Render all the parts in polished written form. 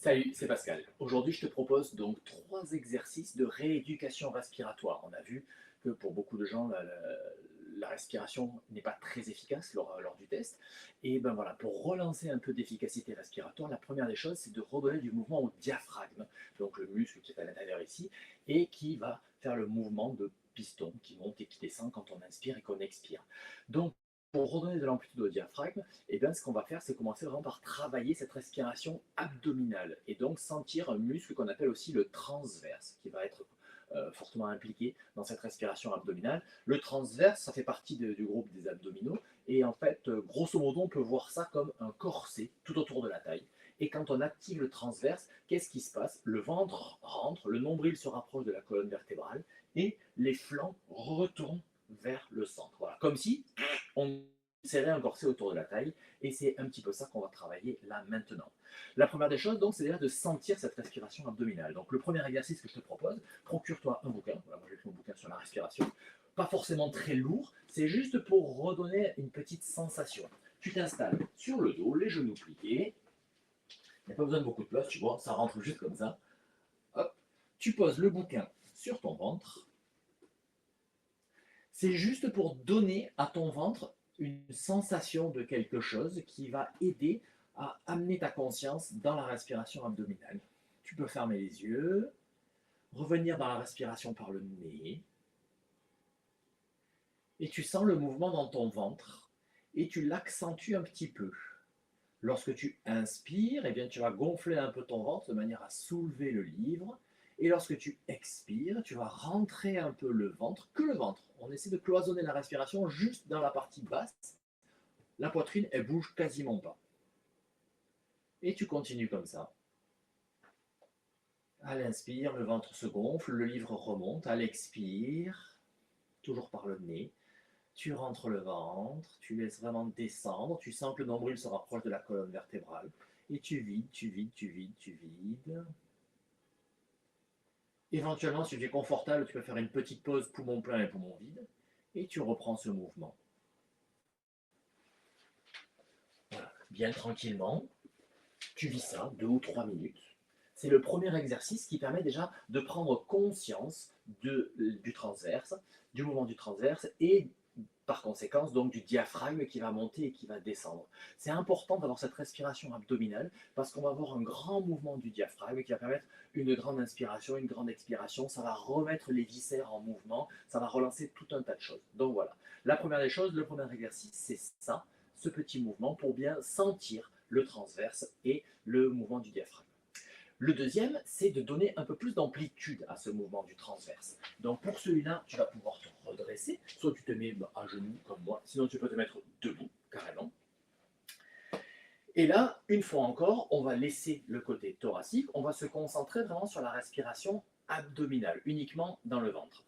Salut, c'est Pascal. Aujourd'hui, je te propose donc 3 exercices de rééducation respiratoire. On a vu que pour beaucoup de gens, la respiration n'est pas très efficace lors du test. Et ben voilà, pour relancer un peu d'efficacité respiratoire, la première des choses, c'est de redonner du mouvement au diaphragme, donc le muscle qui est à l'intérieur ici, et qui va faire le mouvement de piston qui monte et qui descend quand on inspire et qu'on expire. Donc, pour redonner de l'amplitude au diaphragme, et bien, ce qu'on va faire, c'est commencer vraiment par travailler cette respiration abdominale et donc sentir un muscle qu'on appelle aussi le transverse qui va être fortement impliqué dans cette respiration abdominale. Le transverse, ça fait partie du groupe des abdominaux et en fait, grosso modo, on peut voir ça comme un corset tout autour de la taille. Et quand on active le transverse, qu'est-ce qui se passe? Le ventre rentre, le nombril se rapproche de la colonne vertébrale et les flancs retournent vers le centre. Voilà, comme si on serrait un corset autour de la taille, et c'est un petit peu ça qu'on va travailler là maintenant. La première des choses, donc, c'est déjà de sentir cette respiration abdominale. Donc, le premier exercice que je te propose, procure-toi un bouquin. Voilà, moi j'ai écrit un bouquin sur la respiration. Pas forcément très lourd, c'est juste pour redonner une petite sensation. Tu t'installes sur le dos, les genoux pliés. Il n'y a pas besoin de beaucoup de place, tu vois, ça rentre juste comme ça. Hop. Tu poses le bouquin sur ton ventre. C'est juste pour donner à ton ventre une sensation de quelque chose qui va aider à amener ta conscience dans la respiration abdominale. Tu peux fermer les yeux, revenir dans la respiration par le nez, et tu sens le mouvement dans ton ventre, et tu l'accentues un petit peu. Lorsque tu inspires, eh bien, tu vas gonfler un peu ton ventre de manière à soulever le livre. Et lorsque tu expires, tu vas rentrer un peu le ventre, que le ventre. On essaie de cloisonner la respiration juste dans la partie basse. La poitrine, elle bouge quasiment pas. Et tu continues comme ça. À l'inspire, le ventre se gonfle, le livre remonte. À l'expire, toujours par le nez, tu rentres le ventre, tu laisses vraiment descendre. Tu sens que le nombril se rapproche de la colonne vertébrale. Et tu vides, tu vides, tu vides, tu vides. Éventuellement, si tu es confortable, tu peux faire une petite pause poumon plein et poumon vide. Et tu reprends ce mouvement. Voilà, bien tranquillement. Tu vis ça 2 ou 3 minutes. C'est le premier exercice qui permet déjà de prendre conscience du transverse, du mouvement du transverse et par conséquence donc du diaphragme qui va monter et qui va descendre. C'est important d'avoir cette respiration abdominale parce qu'on va avoir un grand mouvement du diaphragme qui va permettre une grande inspiration, une grande expiration, ça va remettre les viscères en mouvement, ça va relancer tout un tas de choses. Donc voilà, la première des choses, le premier exercice, c'est ça, ce petit mouvement pour bien sentir le transverse et le mouvement du diaphragme. Le deuxième, c'est de donner un peu plus d'amplitude à ce mouvement du transverse. Donc pour celui-là, tu vas pouvoir te redresser. Soit tu te mets à genoux comme moi, sinon tu peux te mettre debout carrément. Et là, une fois encore, on va laisser le côté thoracique, on va se concentrer vraiment sur la respiration abdominale, uniquement dans le ventre.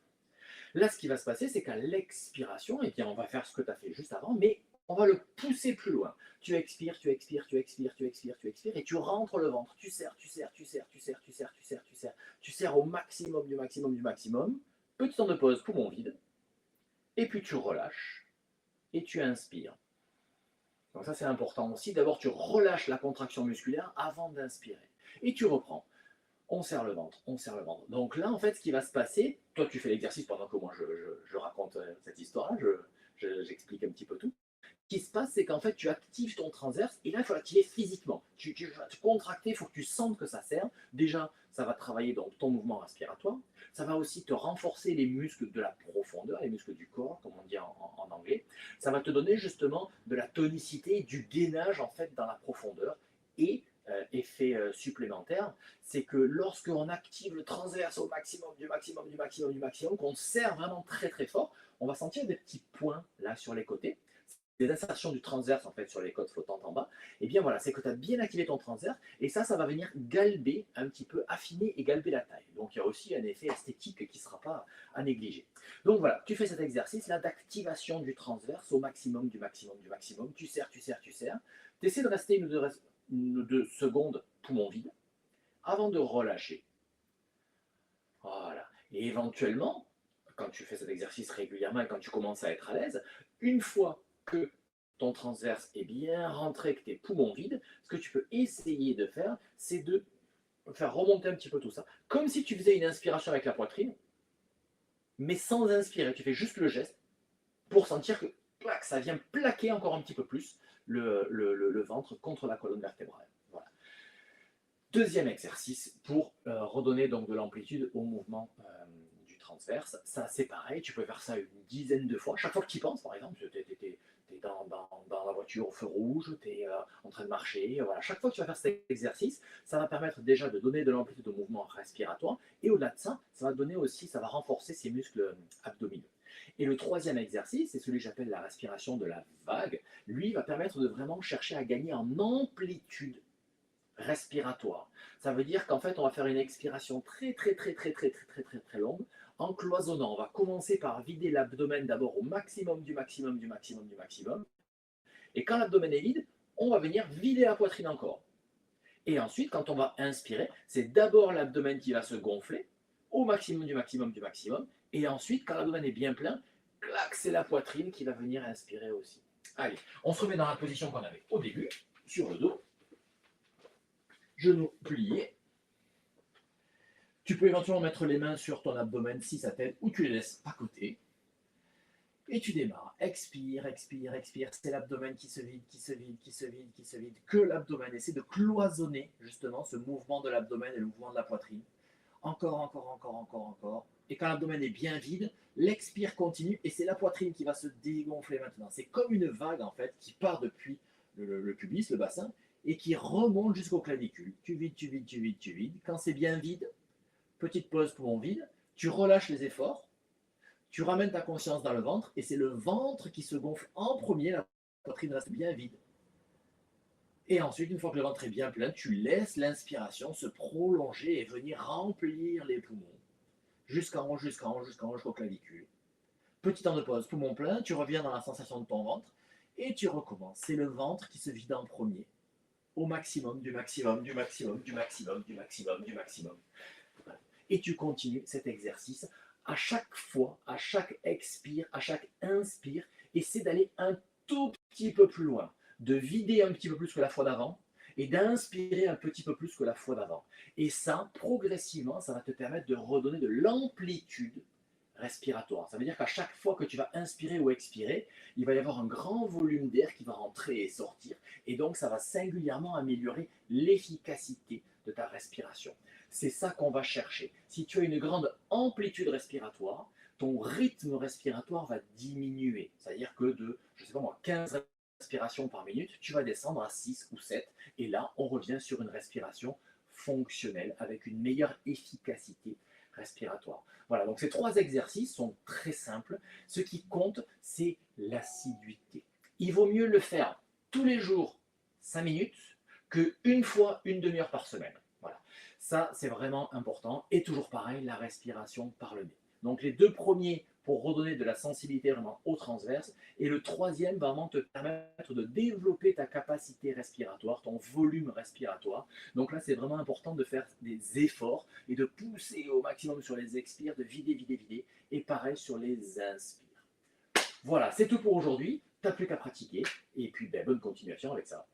Là, ce qui va se passer, c'est qu'à l'expiration, eh bien, on va faire ce que tu as fait juste avant, mais on va le pousser plus loin. Tu expires, tu expires, tu expires, tu expires, tu expires, et tu rentres le ventre. Tu serres, tu serres, tu serres, tu serres, tu serres, tu serres, tu serres. Tu serres au maximum du maximum du maximum. Petit temps de pause, poumon vide. Et puis tu relâches et tu inspires. Donc ça, c'est important aussi. D'abord, tu relâches la contraction musculaire avant d'inspirer. Et tu reprends. On serre le ventre, on serre le ventre. Donc là, en fait, ce qui va se passer, toi, tu fais l'exercice pendant que moi, je raconte cette histoire-là, j'explique un petit peu tout. Ce qui se passe, c'est qu'en fait, tu actives ton transverse et là, il faut l'activer physiquement. Tu vas te contracter, il faut que tu sentes que ça serre. Déjà, ça va travailler donc ton mouvement respiratoire. Ça va aussi te renforcer les muscles de la profondeur, les muscles du corps, comme on dit en anglais. Ça va te donner justement de la tonicité, du gainage en fait dans la profondeur. Et effet supplémentaire, c'est que lorsqu'on active le transverse au maximum, du maximum, du maximum, du maximum, qu'on serre vraiment très très fort, on va sentir des petits points là sur les côtés des insertions du transverse en fait sur les côtes flottantes en bas, et bien voilà, c'est que tu as bien activé ton transverse et ça va venir galber un petit peu, affiner et galber la taille. Donc il y a aussi un effet esthétique qui ne sera pas à négliger. Donc voilà, tu fais cet exercice là d'activation du transverse au maximum du maximum du maximum. Tu serres, tu serres, tu serres. Tu essaies de rester une ou deux secondes poumon vide avant de relâcher. Voilà. Et éventuellement, quand tu fais cet exercice régulièrement et quand tu commences à être à l'aise, une fois que ton transverse est bien rentré, que tes poumons vides, ce que tu peux essayer de faire, c'est de faire remonter un petit peu tout ça, comme si tu faisais une inspiration avec la poitrine, mais sans inspirer. Tu fais juste le geste pour sentir que clac, ça vient plaquer encore un petit peu plus le ventre contre la colonne vertébrale. Voilà. Deuxième exercice pour redonner donc de l'amplitude au mouvement du transverse. Ça, c'est pareil, tu peux faire ça une dizaine de fois. Chaque fois que tu y penses, par exemple, tu es dans la voiture au feu rouge, tu es en train de marcher. Voilà. Chaque fois que tu vas faire cet exercice, ça va permettre déjà de donner de l'amplitude au mouvement respiratoire. Et au-delà de ça, ça va donner aussi, ça va renforcer ses muscles abdominaux. Et le troisième exercice, c'est celui que j'appelle la respiration de la vague. Lui va permettre de vraiment chercher à gagner en amplitude respiratoire. Ça veut dire qu'en fait, on va faire une expiration très longue en cloisonnant. On va commencer par vider l'abdomen d'abord au maximum du maximum du maximum du maximum. Et quand l'abdomen est vide, on va venir vider la poitrine encore. Et ensuite, quand on va inspirer, c'est d'abord l'abdomen qui va se gonfler au maximum du maximum du maximum. Et ensuite, quand l'abdomen est bien plein, clac, c'est la poitrine qui va venir inspirer aussi. Allez, on se remet dans la position qu'on avait au début, sur le dos. Genoux pliés. Tu peux éventuellement mettre les mains sur ton abdomen si ça t'aide, ou tu les laisses à côté. Et tu démarres. Expire, expire, expire. C'est l'abdomen qui se vide, qui se vide, qui se vide, qui se vide. Que l'abdomen. Essaie de cloisonner justement ce mouvement de l'abdomen et le mouvement de la poitrine. Encore, encore, encore, encore, encore. Et quand l'abdomen est bien vide, l'expire continue et c'est la poitrine qui va se dégonfler maintenant. C'est comme une vague en fait qui part depuis le pubis, le bassin, et qui remonte jusqu'au clavicule. Tu vides, tu vides, tu vides, tu vides. Quand c'est bien vide, petite pause poumon vide, tu relâches les efforts, tu ramènes ta conscience dans le ventre et c'est le ventre qui se gonfle en premier, la poitrine reste bien vide. Et ensuite, une fois que le ventre est bien plein, tu laisses l'inspiration se prolonger et venir remplir les poumons. Jusqu'en haut, jusqu'en haut, jusqu'en haut, jusqu'au clavicule. Petit temps de pause, poumon plein, tu reviens dans la sensation de ton ventre et tu recommences. C'est le ventre qui se vide en premier, au maximum, du maximum, du maximum, du maximum, du maximum, du maximum. Et tu continues cet exercice à chaque fois, à chaque expire, à chaque inspire, essaie d'aller un tout petit peu plus loin, de vider un petit peu plus que la fois d'avant et d'inspirer un petit peu plus que la fois d'avant. Et ça, progressivement, ça va te permettre de redonner de l'amplitude respiratoire. Ça veut dire qu'à chaque fois que tu vas inspirer ou expirer, il va y avoir un grand volume d'air qui va rentrer et sortir. Et donc, ça va singulièrement améliorer l'efficacité de ta respiration. C'est ça qu'on va chercher. Si tu as une grande amplitude respiratoire, ton rythme respiratoire va diminuer. C'est-à-dire que de, je sais pas moi, 15 respirations par minute, tu vas descendre à 6 ou 7. Et là, on revient sur une respiration fonctionnelle avec une meilleure efficacité respiratoire. Voilà, donc ces trois exercices sont très simples. Ce qui compte, c'est l'assiduité. Il vaut mieux le faire tous les jours, 5 minutes, qu'une fois, une demi-heure par semaine. Voilà. Ça, c'est vraiment important. Et toujours pareil, la respiration par le nez. Donc les deux premiers pour redonner de la sensibilité vraiment au transverse. Et le troisième va vraiment te permettre de développer ta capacité respiratoire, ton volume respiratoire. Donc là, c'est vraiment important de faire des efforts et de pousser au maximum sur les expires, de vider, vider, vider. Et pareil sur les inspires. Voilà, c'est tout pour aujourd'hui. Tu n'as plus qu'à pratiquer. Et puis, bonne continuation avec ça.